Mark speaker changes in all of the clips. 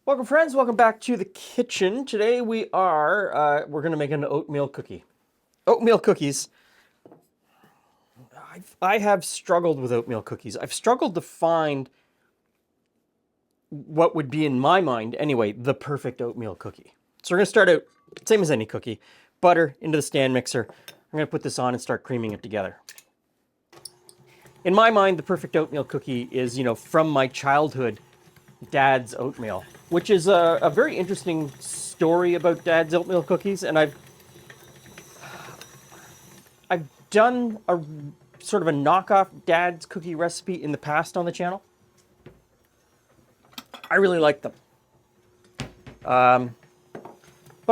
Speaker 1: Welcome friends, welcome back to the kitchen. Today we're going to make an oatmeal cookie. Oatmeal cookies. I have struggled with oatmeal cookies. I've struggled to find what would be, in my mind anyway, the perfect oatmeal cookie. So we're going to start out, same as any cookie, butter into the stand mixer. I'm going to put this on and start creaming it together. In my mind, the perfect oatmeal cookie is, from my childhood, Dad's oatmeal, which is a very interesting story about Dad's oatmeal cookies. And I've done a sort of a knockoff Dad's cookie recipe in the past on the channel. I really like them. But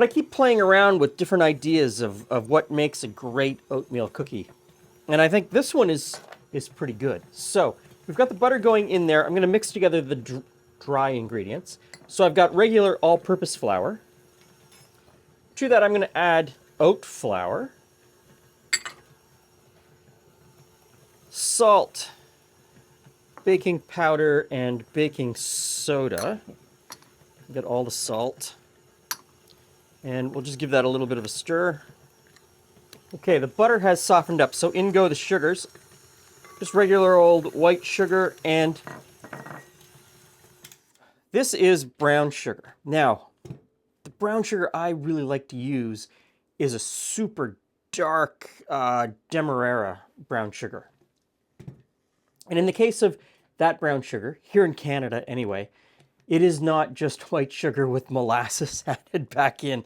Speaker 1: I keep playing around with different ideas of what makes a great oatmeal cookie. And I think this one is pretty good. So we've got the butter going in there. I'm going to mix together the dry ingredients. So I've got regular all-purpose flour. To that I'm going to add oat flour, salt, baking powder, and baking soda. Get all the salt. And we'll just give that a little bit of a stir. Okay, the butter has softened up, so in go the sugars. Just regular old white sugar, and this is brown sugar. Now, the brown sugar I really like to use is a super dark Demerara brown sugar. And in the case of that brown sugar, here in Canada anyway, it is not just white sugar with molasses added back in.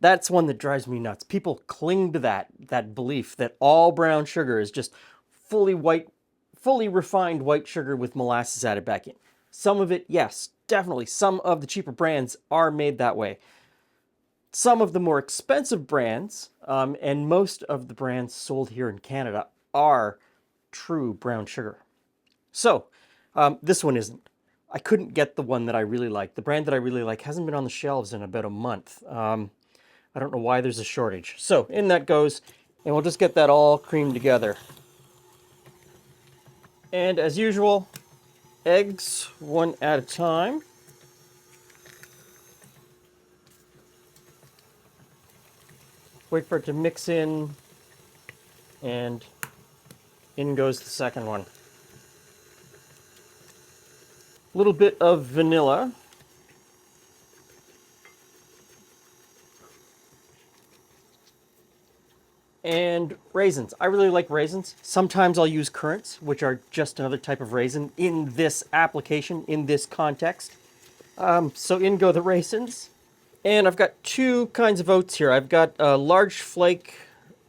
Speaker 1: That's one that drives me nuts. People cling to that belief that all brown sugar is just fully refined white sugar with molasses added back in. Some of it, yes, definitely. Some of the cheaper brands are made that way. Some of the more expensive brands, and most of the brands sold here in Canada, are true brown sugar. So, this one isn't. I couldn't get the one that I really like. The brand that I really like hasn't been on the shelves in about a month. I don't know why there's a shortage. So, in that goes, and we'll just get that all creamed together. And as usual, eggs one at a time. Wait for it to mix in, and in goes the second one. A little bit of vanilla. And raisins. I really like raisins. Sometimes I'll use currants, which are just another type of raisin in this application, in this context. So in go the raisins. And I've got two kinds of oats here. I've got a large flake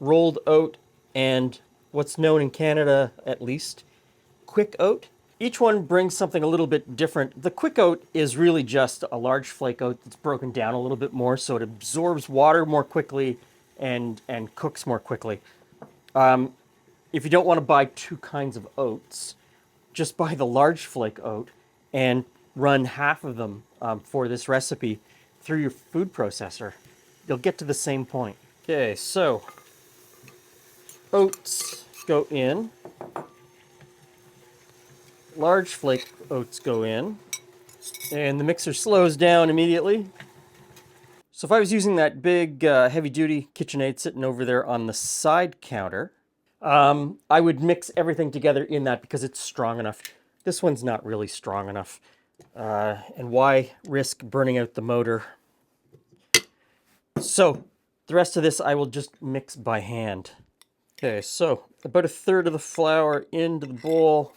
Speaker 1: rolled oat and what's known in Canada, at least, quick oat. Each one brings something a little bit different. The quick oat is really just a large flake oat that's broken down a little bit more, so it absorbs water more quickly and cooks more quickly. If you don't want to buy two kinds of oats, just buy the large flake oat and run half of them for this recipe through your food processor. You'll get to the same point. Okay, so oats go in. Large flake oats go in. And the mixer slows down immediately. So if I was using that big heavy-duty KitchenAid sitting over there on the side counter, I would mix everything together in that because it's strong enough. This one's not really strong enough. And why risk burning out the motor? So the rest of this I will just mix by hand. Okay, so about a third of the flour into the bowl.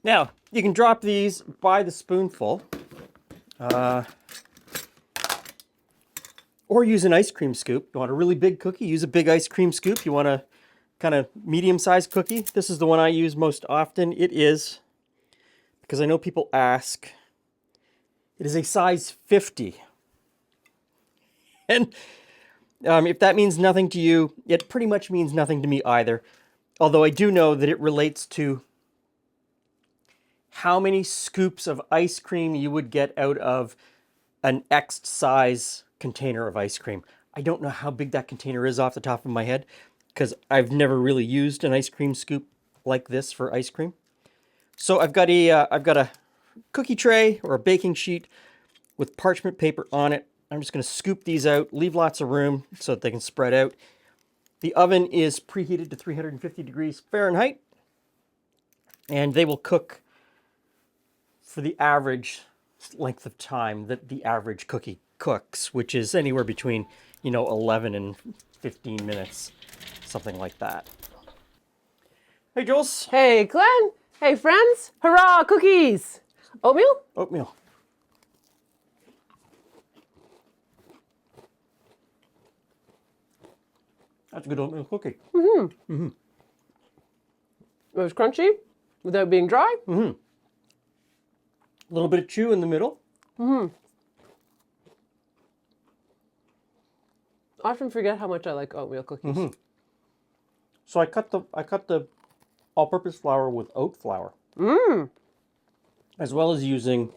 Speaker 1: Now, you can drop these by the spoonful, or use an ice cream scoop. You want a really big cookie, use a big ice cream scoop. You want a kind of medium-sized cookie. This is the one I use most often. It is, because I know people ask, it is a size 50. And if that means nothing to you, it pretty much means nothing to me either. Although I do know that it relates to how many scoops of ice cream you would get out of an X size container of ice cream. I don't know how big that container is off the top of my head because I've never really used an ice cream scoop like this for ice cream. So I've got a cookie tray or a baking sheet with parchment paper on it. I'm just going to scoop these out, leave lots of room so that they can spread out. The oven is preheated to 350 degrees Fahrenheit, and they will cook for the average length of time that the average cookie cooks, which is anywhere between, 11 and 15 minutes, something like that. Hey, Jules.
Speaker 2: Hey, Glen. Hey, friends. Hurrah, cookies. Oatmeal?
Speaker 1: Oatmeal. That's a good oatmeal cookie.
Speaker 2: It was crunchy without being dry.
Speaker 1: A little bit of chew in the middle.
Speaker 2: I often forget how much I like oatmeal cookies.
Speaker 1: So I cut the all-purpose flour with oat flour, as well as using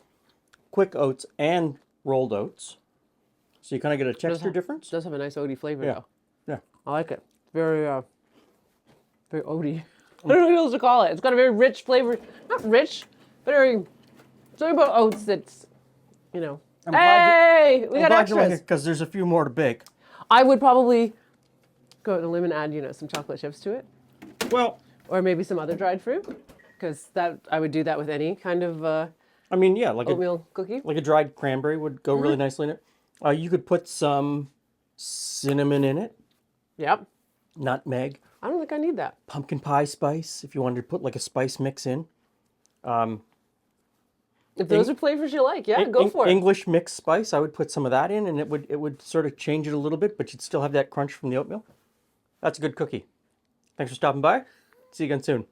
Speaker 1: quick oats and rolled oats. So you kind of get a texture difference.
Speaker 2: It does have a nice oaty flavor,
Speaker 1: Yeah,
Speaker 2: though.
Speaker 1: yeah.
Speaker 2: I like it. Very, very oaty. I don't know what else to call it. It's got a very rich flavor. Not rich, but very. Something about oats that's,
Speaker 1: I'm
Speaker 2: hey, we
Speaker 1: glad
Speaker 2: got
Speaker 1: you like
Speaker 2: extras.
Speaker 1: it because there's a few more to bake.
Speaker 2: I would probably go out on a limb and add, some chocolate chips to it,
Speaker 1: Well,
Speaker 2: or maybe some other dried fruit, because I would do that with any kind of
Speaker 1: I mean, yeah, like
Speaker 2: oatmeal cookie.
Speaker 1: a dried cranberry would go really nicely in it. You could put some cinnamon in it,
Speaker 2: Yep.
Speaker 1: nutmeg,
Speaker 2: I don't think I need that.
Speaker 1: pumpkin pie spice if you wanted to put like a spice mix in.
Speaker 2: If those are flavors you like, yeah, go for it.
Speaker 1: English mixed spice, I would put some of that in, and it would sort of change it a little bit, but you'd still have that crunch from the oatmeal. That's a good cookie. Thanks for stopping by. See you again soon.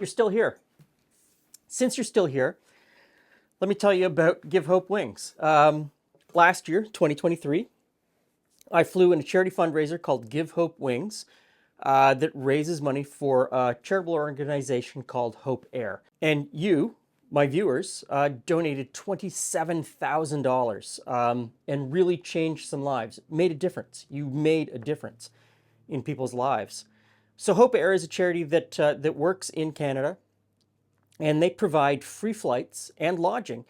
Speaker 1: You're still here. Since you're still here, let me tell you about Give Hope Wings. Last year, 2023, I flew in a charity fundraiser called Give Hope Wings that raises money for a charitable organization called Hope Air. And you, my viewers, donated $27,000 and really changed some lives, made a difference. You made a difference in people's lives. So Hope Air is a charity that works in Canada, and they provide free flights and lodging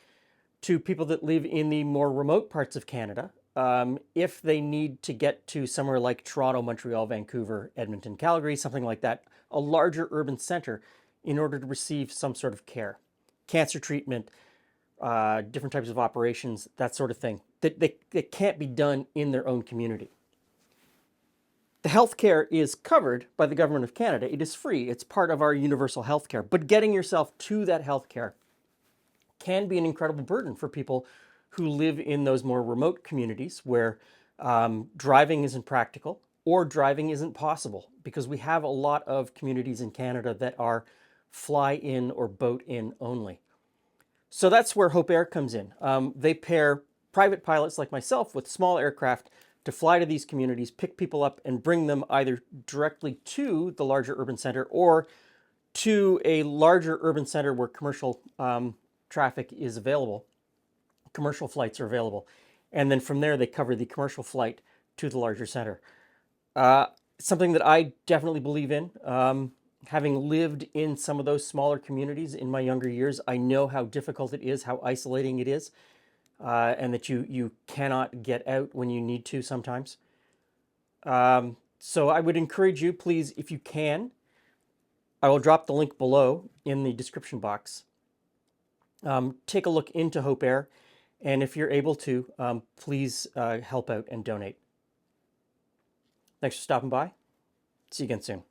Speaker 1: to people that live in the more remote parts of Canada if they need to get to somewhere like Toronto, Montreal, Vancouver, Edmonton, Calgary, something like that, a larger urban center, in order to receive some sort of care, cancer treatment, different types of operations, that sort of thing, that can't be done in their own community. The healthcare is covered by the Government of Canada. It is free. It's part of our universal healthcare. But getting yourself to that healthcare can be an incredible burden for people who live in those more remote communities where driving isn't practical or driving isn't possible, because we have a lot of communities in Canada that are fly in or boat in only. So that's where Hope Air comes in. They pair private pilots like myself with small aircraft to fly to these communities, pick people up, and bring them either directly to the larger urban center or to a larger urban center where commercial traffic is available. Commercial flights are available. And then from there, they cover the commercial flight to the larger center. Something that I definitely believe in. Having lived in some of those smaller communities in my younger years, I know how difficult it is, how isolating it is. And that you cannot get out when you need to sometimes. So I would encourage you, please, if you can, I will drop the link below in the description box. Take a look into Hope Air, and if you're able to, please help out and donate. Thanks for stopping by. See you again soon.